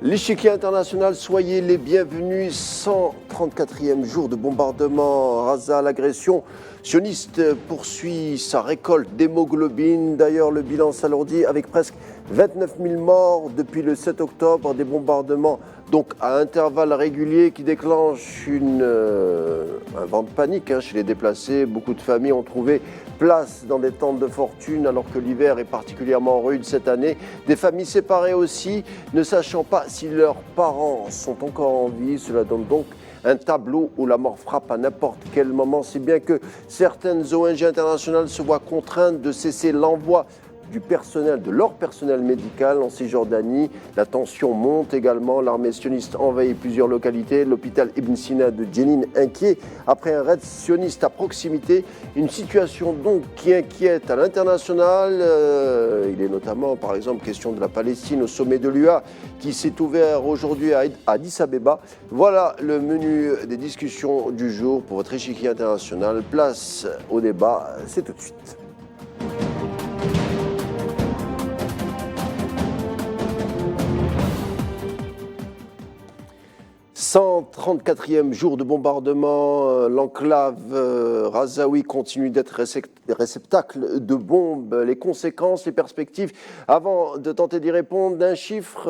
L'échiquier international, soyez les bienvenus. 134e jour de bombardement. Gaza, l'agression sioniste poursuit sa récolte d'hémoglobine. D'ailleurs, le bilan s'alourdit avec presque 29 000 morts depuis le 7 octobre. Des bombardements donc à intervalles réguliers qui déclenchent un vent de panique chez les déplacés. Beaucoup de familles ont trouvé place dans des tentes de fortune alors que l'hiver est particulièrement rude cette année. Des familles séparées aussi, ne sachant pas si leurs parents sont encore en vie. Cela donne donc un tableau où la mort frappe à n'importe quel moment, si bien que certaines ONG internationales se voient contraintes de cesser l'envoi du personnel, de leur personnel médical en Cisjordanie. La tension monte également. L'armée sioniste envahit plusieurs localités. L'hôpital Ibn Sina de Jenin inquiet après un raid sioniste à proximité. Une situation donc qui inquiète à l'international. Il est notamment, par exemple, question de la Palestine au sommet de l'UA qui s'est ouvert aujourd'hui à Addis Abeba. Voilà le menu des discussions du jour pour votre échiquier international. Place au débat, c'est tout de suite. 134e jour de bombardement, l'enclave Razaoui continue d'être réceptacle de bombes. Les conséquences, les perspectives, avant de tenter d'y répondre, d'un chiffre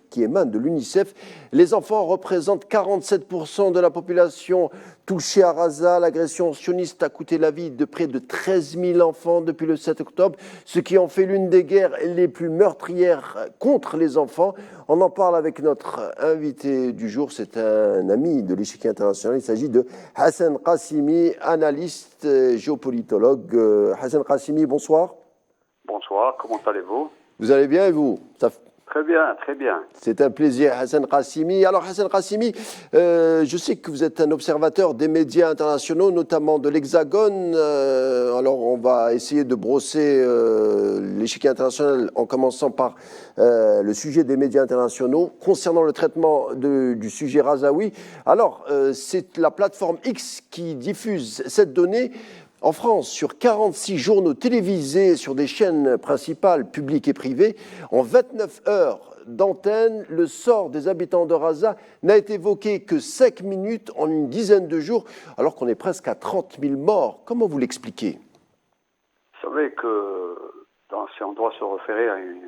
qui émane de l'UNICEF. Les enfants représentent 47% de la population touchée à Gaza. L'agression sioniste a coûté la vie de près de 13 000 enfants depuis le 7 octobre, ce qui en fait l'une des guerres les plus meurtrières contre les enfants. On en parle avec notre invité du jour, c'est un ami de l'échiquier international. Il s'agit de Hassan Qassimi, analyste géopolitologue. Hassan Qassimi, bonsoir. Bonsoir, comment allez-vous? Vous allez bien et vous? Très bien, très bien. C'est un plaisir, Hassan Qassimi. Alors, Hassan Qassimi, je sais que vous êtes un observateur des médias internationaux, notamment de l'Hexagone. Alors, on va essayer de brosser l'échiquier international en commençant par le sujet des médias internationaux. Concernant le traitement du sujet Razaoui, alors, c'est la plateforme X qui diffuse cette donnée. En France, sur 46 journaux télévisés sur des chaînes principales, publiques et privées, en 29 heures d'antenne, le sort des habitants de Gaza n'a été évoqué que 5 minutes en une dizaine de jours, alors qu'on est presque à 30 000 morts. Comment vous l'expliquez? Vous savez que si on doit se référer à une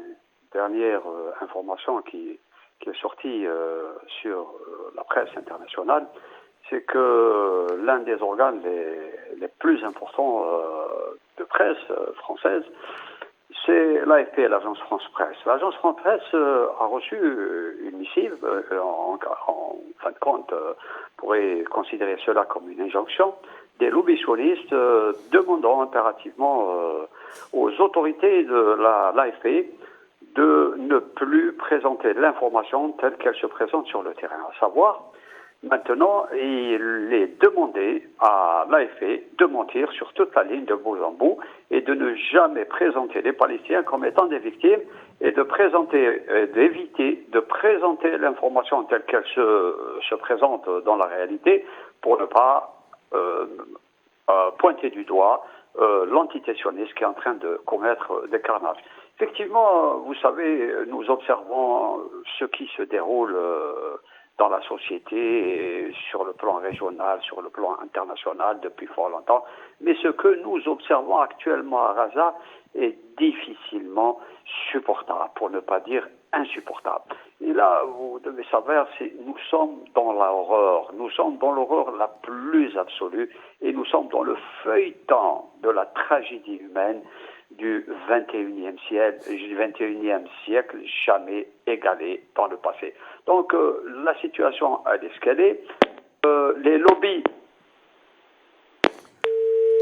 dernière information qui est sortie sur la presse internationale, c'est que l'un des organes les plus importants de presse française, c'est l'AFP, l'agence France-Presse. L'agence France-Presse a reçu une missive, en fin de compte, pourrait considérer cela comme une injonction, des lobbies sionistes demandant impérativement aux autorités de l'AFP de ne plus présenter l'information telle qu'elle se présente sur le terrain, à savoir. Maintenant, il est demandé à l'AFP de mentir sur toute la ligne de bout en bout et de ne jamais présenter les Palestiniens comme étant des victimes et d'éviter de présenter l'information telle qu'elle se présente dans la réalité pour ne pas pointer du doigt l'entité sioniste qui est en train de commettre des carnages. Effectivement, vous savez, nous observons ce qui se déroule dans la société, sur le plan régional, sur le plan international depuis fort longtemps. Mais ce que nous observons actuellement à Gaza est difficilement supportable, pour ne pas dire insupportable. Et là, vous devez savoir, nous sommes dans l'horreur. Nous sommes dans l'horreur la plus absolue et nous sommes dans le feuilleton de la tragédie humaine du 21e siècle, jamais égalé dans le passé. Donc la situation elle est ce qu'elle est. Les lobbies.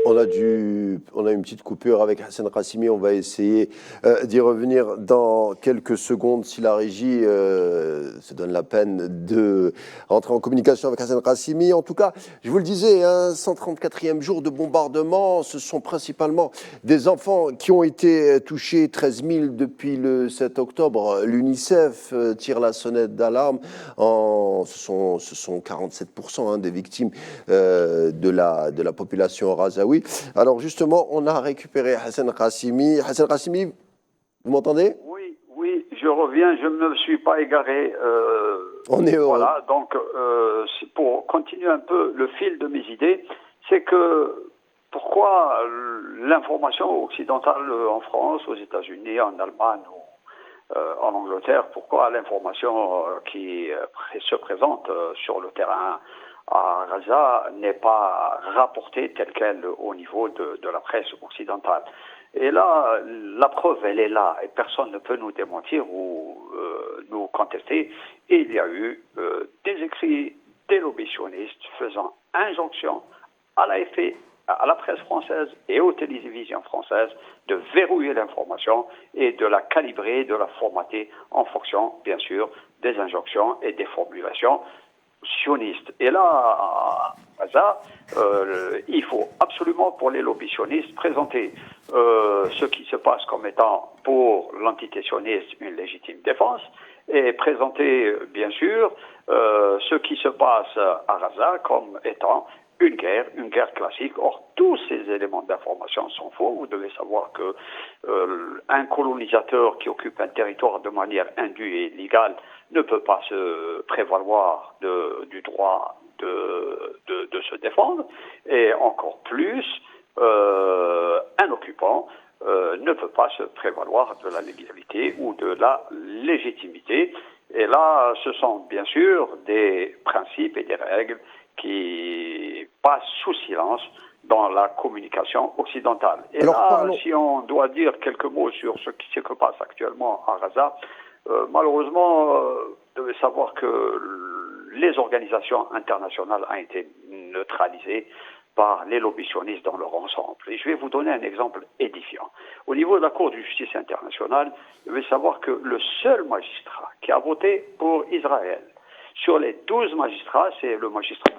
On a une petite coupure avec Hassan Qassimi, on va essayer d'y revenir dans quelques secondes si la régie se donne la peine de rentrer en communication avec Hassan Qassimi. En tout cas, je vous le disais, 134e jour de bombardement, ce sont principalement des enfants qui ont été touchés, 13 000 depuis le 7 octobre. L'UNICEF tire la sonnette d'alarme, ce sont 47% des victimes de la population razaoui. Alors justement, on a récupéré Hassan Qassimi. Hassan Qassimi, vous m'entendez? Oui, je reviens, je ne me suis pas égaré. On est heureux. Voilà, donc pour continuer un peu le fil de mes idées, c'est que pourquoi l'information occidentale en France, aux États-Unis, en Allemagne ou en Angleterre, pourquoi l'information qui se présente sur le terrain à Gaza n'est pas rapportée telle qu'elle au niveau de la presse occidentale. Et là, la preuve, elle est là, et personne ne peut nous démentir ou nous contester. Et il y a eu des écrits des lobbyistes faisant injonction à l'AFP, à la presse française et aux télévisions françaises de verrouiller l'information et de la calibrer, de la formater en fonction, bien sûr, des injonctions et des formulations sionistes. Et là, à Gaza, il faut absolument, pour les lobbies sionistes, présenter ce qui se passe comme étant pour l'entité sioniste une légitime défense et présenter, bien sûr, ce qui se passe à Gaza comme étant une guerre classique. Or, tous ces éléments d'information sont faux. Vous devez savoir que un colonisateur qui occupe un territoire de manière indue et illégale ne peut pas se prévaloir du droit de se défendre, et encore plus, un occupant ne peut pas se prévaloir de la légalité ou de la légitimité. Et là, ce sont bien sûr des principes et des règles qui passent sous silence dans la communication occidentale. Et alors, là, si on doit dire quelques mots sur ce qui se passe actuellement à Gaza, malheureusement, vous devez savoir que les organisations internationales ont été neutralisées par les lobbies sionistes dans leur ensemble. Et je vais vous donner un exemple édifiant. Au niveau de la Cour de justice internationale, vous devez savoir que le seul magistrat qui a voté pour Israël, sur les 12 magistrats, c'est le magistrat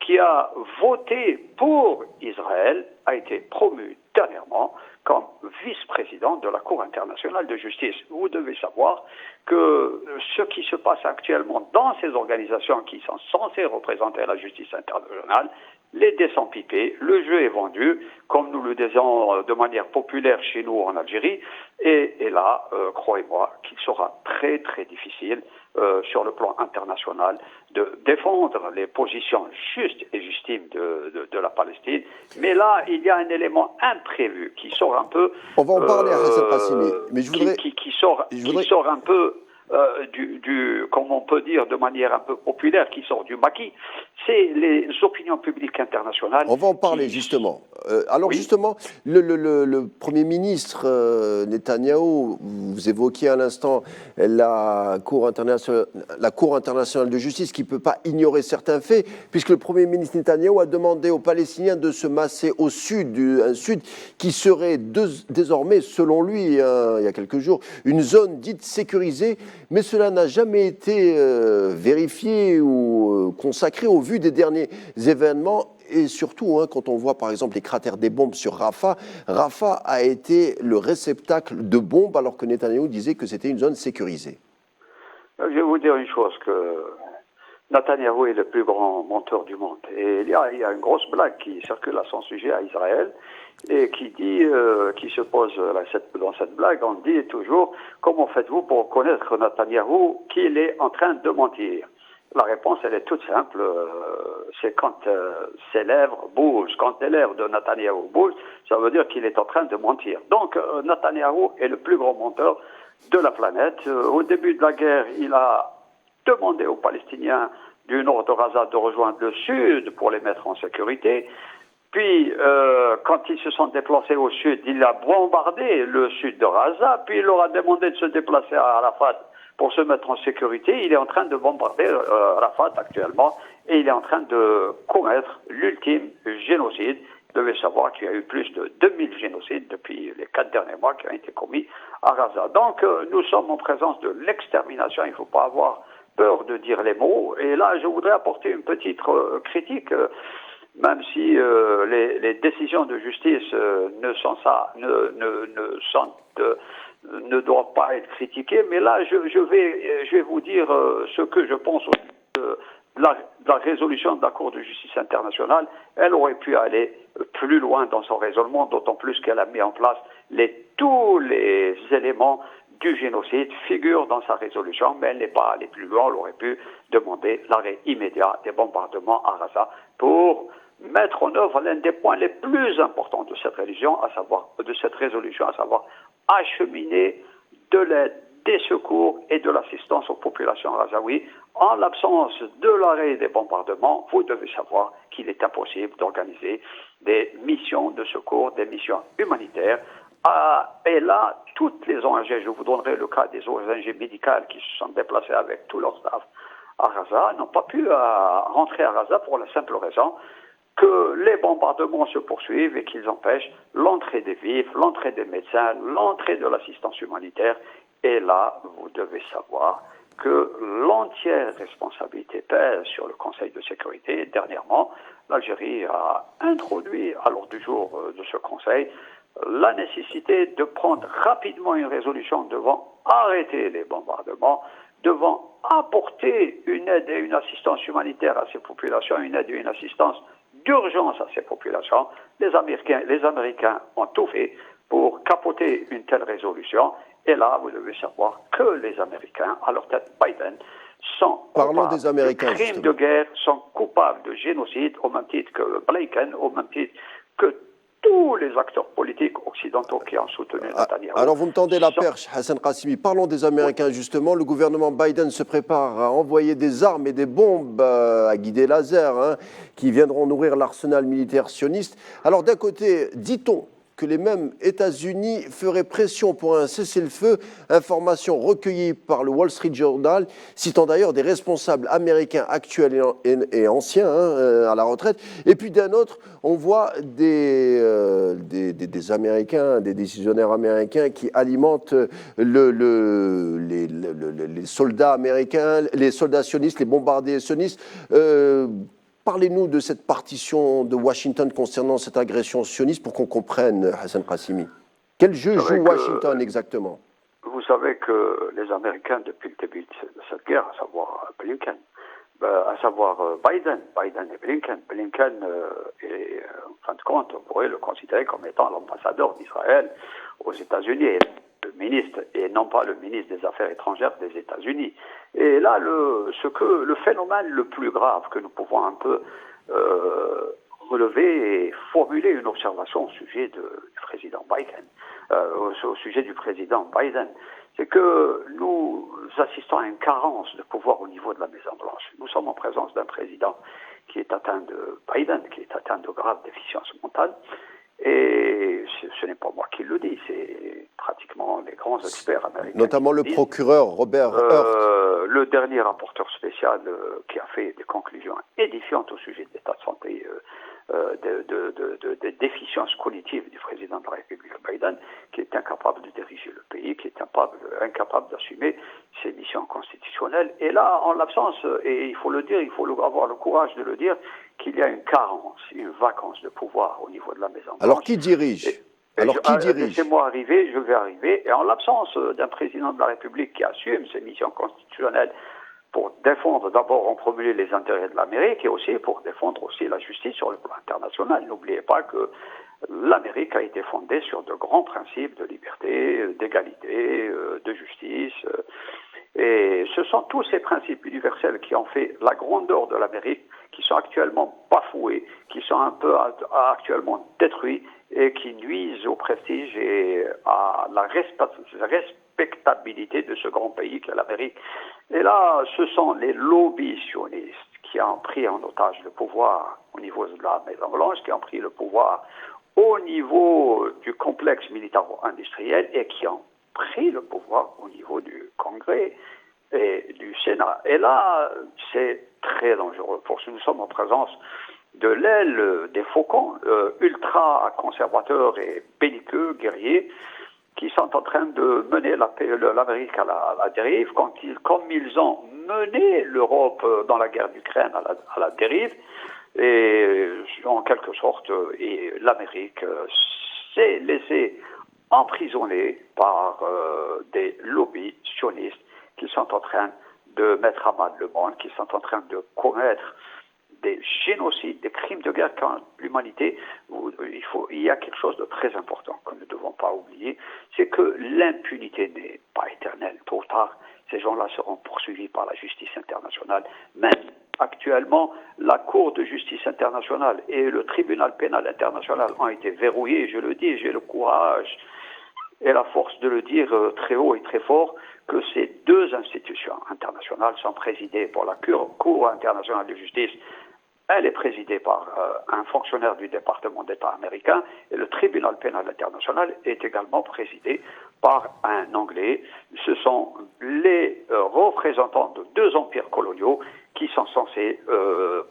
qui a voté pour Israël, a été promu dernièrement comme vice-président de la Cour internationale de justice. Vous devez savoir que ce qui se passe actuellement dans ces organisations qui sont censées représenter la justice internationale, les dés sont pipés, le jeu est vendu, comme nous le disons de manière populaire chez nous en Algérie, et là, croyez-moi, qu'il sera très très difficile sur le plan international de défendre les positions justes et justimes de la Palestine. Mais là, il y a un élément imprévu qui sort un peu... On va en parler à Hassan Qassimi, mais je voudrais... Qui sort un peu... comme on peut dire de manière un peu populaire, qui sort du maquis, c'est les opinions publiques internationales. On va en parler justement. Alors oui. Justement, le Premier ministre Netanyahou, vous évoquiez à l'instant la Cour internationale de justice qui ne peut pas ignorer certains faits, puisque le Premier ministre Netanyahou a demandé aux Palestiniens de se masser au sud, un sud qui serait désormais, selon lui, il y a quelques jours, une zone dite sécurisée. Mais cela n'a jamais été vérifié ou consacré au vu des derniers événements. Et surtout, quand on voit par exemple les cratères des bombes sur Rafah, Rafah a été le réceptacle de bombes alors que Netanyahou disait que c'était une zone sécurisée. Je vais vous dire une chose, que Netanyahou est le plus grand menteur du monde. Et il y a une grosse blague qui circule à son sujet à Israël et qui dit, qui se pose dans cette blague, on dit toujours « Comment faites-vous pour connaître Netanyahou qu'il est en train de mentir ?» La réponse, elle est toute simple, c'est quand ses lèvres bougent. Quand les lèvres de Netanyahou bougent, ça veut dire qu'il est en train de mentir. Donc Netanyahou est le plus grand menteur de la planète. Au début de la guerre, il a demandé aux Palestiniens du nord de Gaza de rejoindre le sud pour les mettre en sécurité. Puis, quand ils se sont déplacés au sud, il a bombardé le sud de Gaza, puis il leur a demandé de se déplacer à Arafat pour se mettre en sécurité. Il est en train de bombarder Arafat actuellement, et il est en train de commettre l'ultime génocide. Vous devez savoir qu'il y a eu plus de 2000 génocides depuis les 4 derniers mois qui ont été commis à Gaza. Donc, nous sommes en présence de l'extermination, il ne faut pas avoir peur de dire les mots. Et là, je voudrais apporter une petite critique, même si les décisions de justice ne doivent pas être critiquées. Mais là, je vais vous dire ce que je pense de la résolution de la Cour de justice internationale. Elle aurait pu aller plus loin dans son raisonnement, d'autant plus qu'elle a mis en place tous les éléments du génocide figure dans sa résolution, mais elle n'est pas allée plus loin. Elle aurait pu demander l'arrêt immédiat des bombardements à Gaza pour mettre en œuvre l'un des points les plus importants de cette résolution, à savoir acheminer de l'aide, des secours et de l'assistance aux populations gazaouis. En l'absence de l'arrêt des bombardements, vous devez savoir qu'il est impossible d'organiser des missions de secours, des missions humanitaires. Et là, toutes les ONG, je vous donnerai le cas des ONG médicales qui se sont déplacées avec tout leur staff à Gaza, n'ont pas pu rentrer à Gaza pour la simple raison que les bombardements se poursuivent et qu'ils empêchent l'entrée des vifs, l'entrée des médecins, l'entrée de l'assistance humanitaire. Et là, vous devez savoir que l'entière responsabilité pèse sur le Conseil de sécurité. Dernièrement, l'Algérie a introduit à l'ordre du jour de ce Conseil la nécessité de prendre rapidement une résolution devant arrêter les bombardements, devant apporter une aide et une assistance humanitaire à ces populations, une aide et une assistance d'urgence à ces populations. Les Américains ont tout fait pour capoter une telle résolution. Et là, vous devez savoir que les Américains, à leur tête Biden, sont coupables de crimes de guerre, sont coupables de génocide, au même titre que Blinken, au même titre que tous les acteurs politiques occidentaux qui ont soutenu Netanyahou. Alors vous me tendez la perche, Hassan Qassimi. Parlons des Américains justement. Le gouvernement Biden se prépare à envoyer des armes et des bombes à guider laser qui viendront nourrir l'arsenal militaire sioniste. Alors d'un côté, dit-on que les mêmes États-Unis feraient pression pour un cessez-le-feu, information recueillie par le Wall Street Journal, citant d'ailleurs des responsables américains actuels et anciens à la retraite. Et puis d'un autre, on voit des Américains, des décisionnaires américains qui alimentent les soldats américains, les soldats sionistes, les bombardiers sionistes. Parlez-nous de cette partition de Washington concernant cette agression sioniste pour qu'on comprenne, Hassan Qassimi. Quel jeu joue Washington exactement? Vous savez que les Américains, depuis le début de cette guerre, à savoir Biden et Blinken est, en fin de compte, on pourrait le considérer comme étant l'ambassadeur d'Israël aux États-Unis. Le ministre, et non pas le ministre des Affaires étrangères des États-Unis. Et là, le phénomène le plus grave que nous pouvons un peu relever et formuler une observation au sujet du président Biden, c'est que nous assistons à une carence de pouvoir au niveau de la Maison-Blanche. Nous sommes en présence d'un président qui est atteint de graves déficiences mentales. Et ce n'est pas moi qui le dis, c'est pratiquement les grands experts américains. Notamment le procureur Robert Hurt. Le dernier rapporteur spécial qui a fait des conclusions édifiantes au sujet de l'état de santé, des déficiences cognitives du président de la République Biden, qui est incapable de diriger le pays, qui est incapable d'assumer ses missions constitutionnelles. Et là, en l'absence, et il faut le dire, il faut avoir le courage de le dire, qu'il y a une carence, une vacance de pouvoir au niveau de la Maison-Blanche. Alors qui dirige Laissez-moi arriver, je vais arriver. Et en l'absence d'un président de la République qui assume ses missions constitutionnelles pour défendre d'abord en premier lieu les intérêts de l'Amérique et aussi pour défendre aussi la justice sur le plan international. N'oubliez pas que l'Amérique a été fondée sur de grands principes de liberté, d'égalité, de justice. Et ce sont tous ces principes universels qui ont fait la grandeur de l'Amérique, qui sont actuellement bafoués, qui sont un peu actuellement détruits et qui nuisent au prestige et à la respectabilité de ce grand pays qu'est l'Amérique. Et là, ce sont les lobbies sionistes qui ont pris en otage le pouvoir au niveau de la Maison-Blanche, qui ont pris le pouvoir au niveau du complexe militaro-industriel et qui ont pris le pouvoir au niveau du Congrès et du Sénat. Et là, c'est très dangereux parce que nous sommes en présence de l'aile des faucons ultra-conservateurs et belliqueux, guerriers, qui sont en train de mener l'Amérique à la dérive, comme ils ont mené l'Europe dans la guerre d'Ukraine à la dérive. Et en quelque sorte, l'Amérique s'est laissée emprisonner par des lobbies sionistes qui sont en train de mettre à mal le monde, qui sont en train de commettre des génocides, des crimes de guerre contre l'humanité, il y a quelque chose de très important que nous ne devons pas oublier, c'est que l'impunité n'est pas éternelle. Tôt ou tard, ces gens-là seront poursuivis par la justice internationale. Même actuellement, la Cour de justice internationale et le tribunal pénal international ont été verrouillés, je le dis, j'ai le courage et la force de le dire très haut et très fort, que ces deux institutions internationales sont présidées par la Cour internationale de justice. Elle est présidée par un fonctionnaire du département d'État américain et le tribunal pénal international est également présidé par un Anglais. Ce sont les représentants de deux empires coloniaux qui sont censés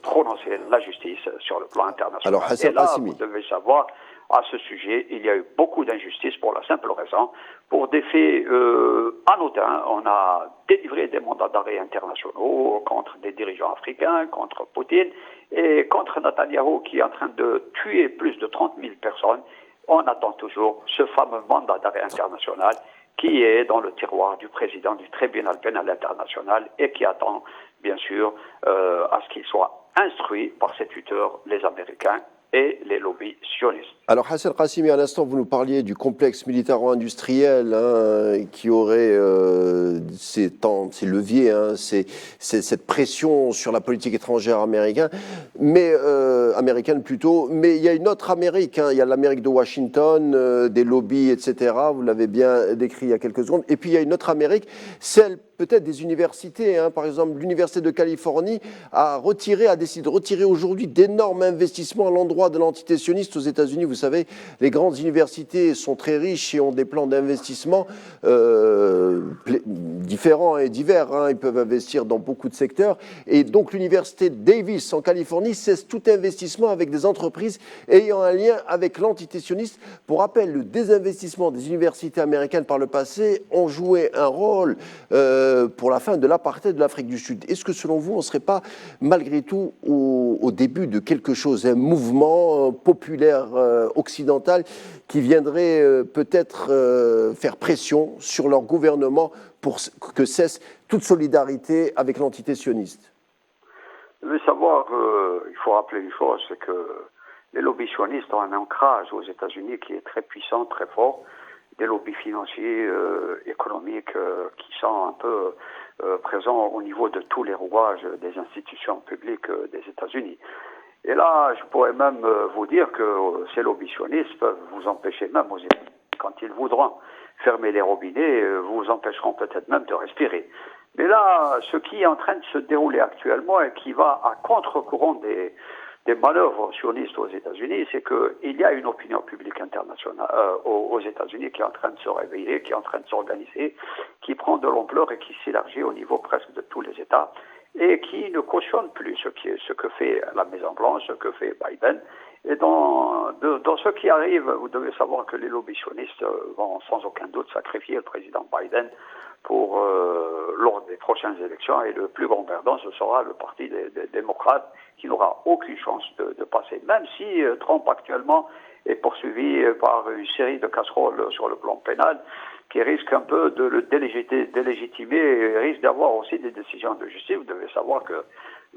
prononcer la justice sur le plan international. Alors, Hassan et là, Qassimi, vous devez savoir, à ce sujet, il y a eu beaucoup d'injustices pour la simple raison, pour des faits anodins. On a délivré des mandats d'arrêt internationaux contre des dirigeants africains, contre Poutine et contre Netanyahou qui est en train de tuer plus de 30 000 personnes. On attend toujours ce fameux mandat d'arrêt international qui est dans le tiroir du président du tribunal pénal international et qui attend, bien sûr, à ce qu'il soit instruit par ses tuteurs, les Américains et les lobbies sionistes. Alors Hassan Qassimi, à l'instant, vous nous parliez du complexe militaro-industriel qui aurait ces leviers, cette pression sur la politique étrangère américaine, mais il y a une autre Amérique, il y a l'Amérique de Washington, des lobbies, etc. Vous l'avez bien décrit il y a quelques secondes. Et puis il y a une autre Amérique, celle peut-être des universités. Par exemple, l'Université de Californie a décidé de retirer aujourd'hui d'énormes investissements à l'endroit de l'entité sioniste aux États-Unis. Vous savez, les grandes universités sont très riches et ont des plans d'investissement différents et divers. Ils peuvent investir dans beaucoup de secteurs. Et donc, l'Université Davis en Californie cesse tout investissement avec des entreprises ayant un lien avec l'entité sioniste. Pour rappel, le désinvestissement des universités américaines par le passé ont joué un rôle pour la fin de l'apartheid de l'Afrique du Sud. Est-ce que selon vous, on ne serait pas malgré tout au début de quelque chose, un mouvement populaire occidental qui viendrait peut-être faire pression sur leur gouvernement pour que cesse toute solidarité avec l'entité sioniste? Vous devez savoir, il faut rappeler une chose, c'est que les lobbies sionistes ont un ancrage aux États-Unis qui est très puissant, très fort. Des lobbies financiers, économiques qui sont un peu présents au niveau de tous les rouages des institutions publiques des États-Unis. Et là, je pourrais même vous dire que ces lobbies sionistes peuvent vous empêcher même aux États-Unis, quand ils voudront fermer les robinets, vous empêcheront peut-être même de respirer. Mais là, ce qui est en train de se dérouler actuellement et qui va à contre-courant des manœuvres sionistes aux États-Unis, c'est qu'il y a une opinion publique internationale aux États-Unis qui est en train de se réveiller, qui est en train de s'organiser, qui prend de l'ampleur et qui s'élargit au niveau presque de tous les États et qui ne cautionne plus ce que fait la Maison-Blanche, ce que fait Biden. Et dans ce qui arrive, vous devez savoir que les lobbies sionistes vont sans aucun doute sacrifier le président Biden pour lors des prochaines élections, et le plus grand perdant, ce sera le parti des démocrates qui n'aura aucune chance de passer. Même si Trump actuellement est poursuivi par une série de casseroles sur le plan pénal qui risquent un peu de le délégitimer et risquent d'avoir aussi des décisions de justice. Vous devez savoir que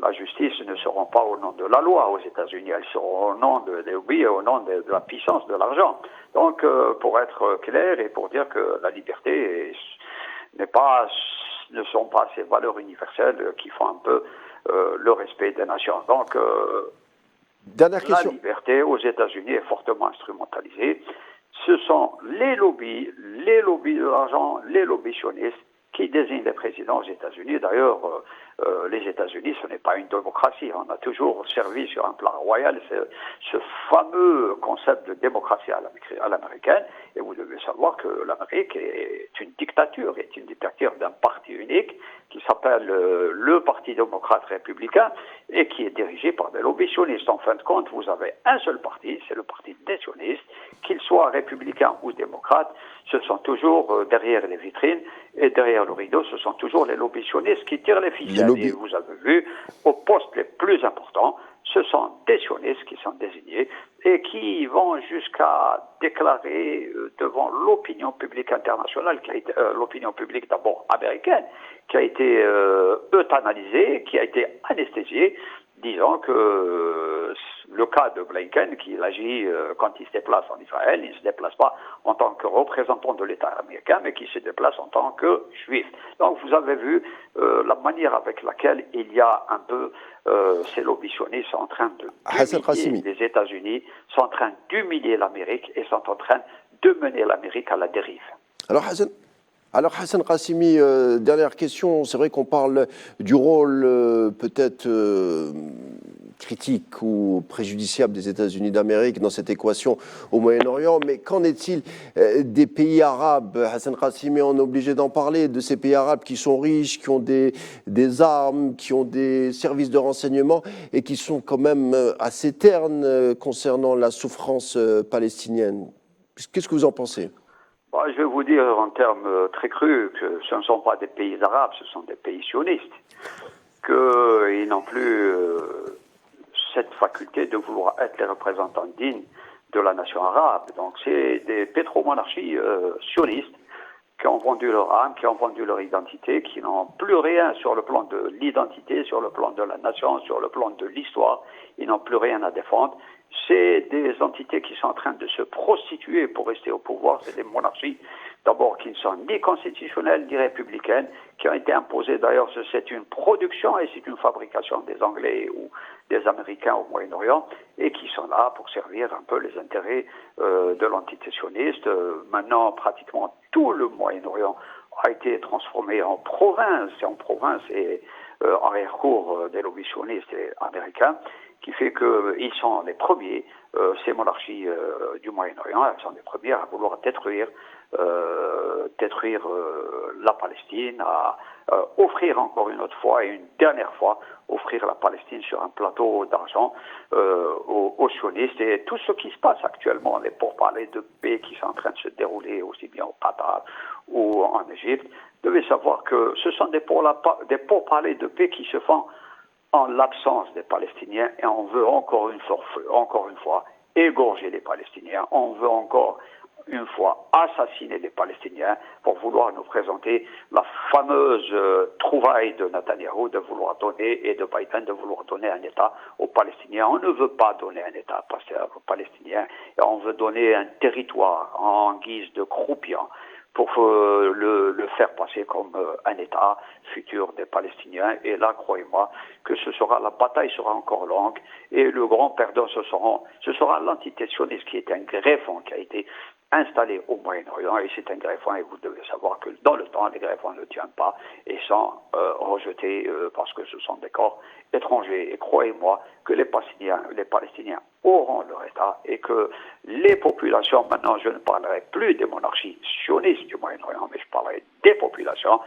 la justice ne sera pas au nom de la loi aux États-Unis, elles seront au nom au nom de la puissance de l'argent. Donc, pour être clair et pour dire que la liberté ne sont pas ces valeurs universelles qui font un peu le respect des nations. Donc, Dernière question. La liberté aux États-Unis est fortement instrumentalisée. Ce sont les lobbies de l'argent, les lobbies sionistes qui désignent les présidents aux États-Unis. D'ailleurs, les États-Unis, ce n'est pas une démocratie. On a toujours servi sur un plan royal ce fameux concept de démocratie à l'américaine. Et vous devez savoir que l'Amérique est une dictature d'un parti unique qui s'appelle le Parti démocrate républicain et qui est dirigé par des lobbies sionistes. En fin de compte, vous avez un seul parti, c'est le parti des sionistes, qu'il soit républicain ou démocrate, ce sont toujours derrière les vitrines et derrière le rideau, ce sont toujours les lobbies sionistes qui tirent les ficelles. Et vous avez vu, aux postes les plus importants, ce sont des sionistes qui sont désignés et qui vont jusqu'à déclarer devant l'opinion publique internationale, l'opinion publique d'abord américaine, qui a été euthanasée, qui a été anesthésiée, disant que le cas de Blinken, qu'il agit quand il se déplace en Israël, il ne se déplace pas en tant que représentant de l'État américain, mais qu'il se déplace en tant que juif. Donc vous avez vu la manière avec laquelle il y a un peu ces lobbies sionistes sont en train d'humilier les États-Unis, sont en train d'humilier l'Amérique et sont en train de mener l'Amérique à la dérive. Alors Hassan Qassimi, dernière question, c'est vrai qu'on parle du rôle peut-être critique ou préjudiciable des États-Unis d'Amérique dans cette équation au Moyen-Orient, mais qu'en est-il des pays arabes? Hassan Qassimi, on est obligé d'en parler, de ces pays arabes qui sont riches, qui ont des armes, qui ont des services de renseignement et qui sont quand même assez ternes concernant la souffrance palestinienne. Qu'est-ce que vous en pensez? Je vais vous dire en termes très crus que ce ne sont pas des pays arabes, ce sont des pays sionistes, qu'ils n'ont plus cette faculté de vouloir être les représentants dignes de la nation arabe. Donc c'est des pétromonarchies sionistes qui ont vendu leur âme, qui ont vendu leur identité, qui n'ont plus rien sur le plan de l'identité, sur le plan de la nation, sur le plan de l'histoire. Ils n'ont plus rien à défendre. C'est des entités qui sont en train de se prostituer pour rester au pouvoir. C'est des monarchies, d'abord, qui ne sont ni constitutionnelles ni républicaines, qui ont été imposées. D'ailleurs, c'est une production et c'est une fabrication des Anglais ou des Américains au Moyen-Orient et qui sont là pour servir un peu les intérêts de l'entité sioniste. Maintenant, pratiquement tout le Moyen-Orient a été transformé en province et arrière-cour des lobbies sionistes américains, qui fait qu'ils sont les premiers, ces monarchies du Moyen-Orient, elles sont les premières à vouloir détruire la Palestine, à offrir encore une autre fois et une dernière fois, offrir la Palestine sur un plateau d'argent aux sionistes. Et tout ce qui se passe actuellement, les pourparlers de paix qui sont en train de se dérouler aussi bien au Qatar ou en Égypte, devez savoir que ce sont des pourparlers de paix qui se font en l'absence des Palestiniens, et on veut encore une fois égorger les Palestiniens, on veut encore une fois assassiner les Palestiniens pour vouloir nous présenter la fameuse trouvaille de Netanyahou de vouloir donner et de Biden de vouloir donner un État aux Palestiniens. On ne veut pas donner un État aux Palestiniens, et on veut donner un territoire en guise de croupion pour le faire passer comme un État futur des Palestiniens. Et là, croyez-moi, que la bataille sera encore longue, et le grand perdant, ce sera l'entité sioniste qui est un greffon qui a été installé au Moyen-Orient, et c'est un greffon, et vous devez savoir que dans le temps, les greffons ne tiennent pas et sont rejetés parce que ce sont des corps étrangers. Et croyez-moi que les Palestiniens auront leur État, et que les populations, maintenant je ne parlerai plus des monarchies sionistes du Moyen-Orient, mais je parlerai des populations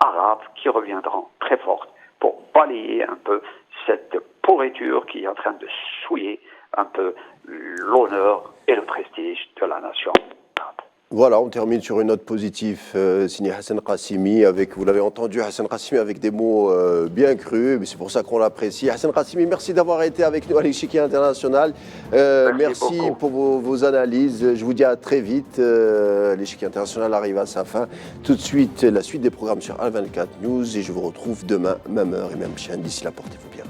arabes qui reviendront très fortes pour balayer un peu cette pourriture qui est en train de souiller un peu l'honneur et le prestige de la nation arabe. Voilà, on termine sur une note positive, signé Hassan Qassimi, vous l'avez entendu, Hassan Qassimi avec des mots bien crus, mais c'est pour ça qu'on l'apprécie. Hassan Qassimi, merci d'avoir été avec nous à l'Échiquier International. Merci pour vos analyses. Je vous dis à très vite. L'Échiquier International arrive à sa fin. Tout de suite, la suite des programmes sur Al24 News, et je vous retrouve demain, même heure et même chaîne. D'ici là, portez-vous bien.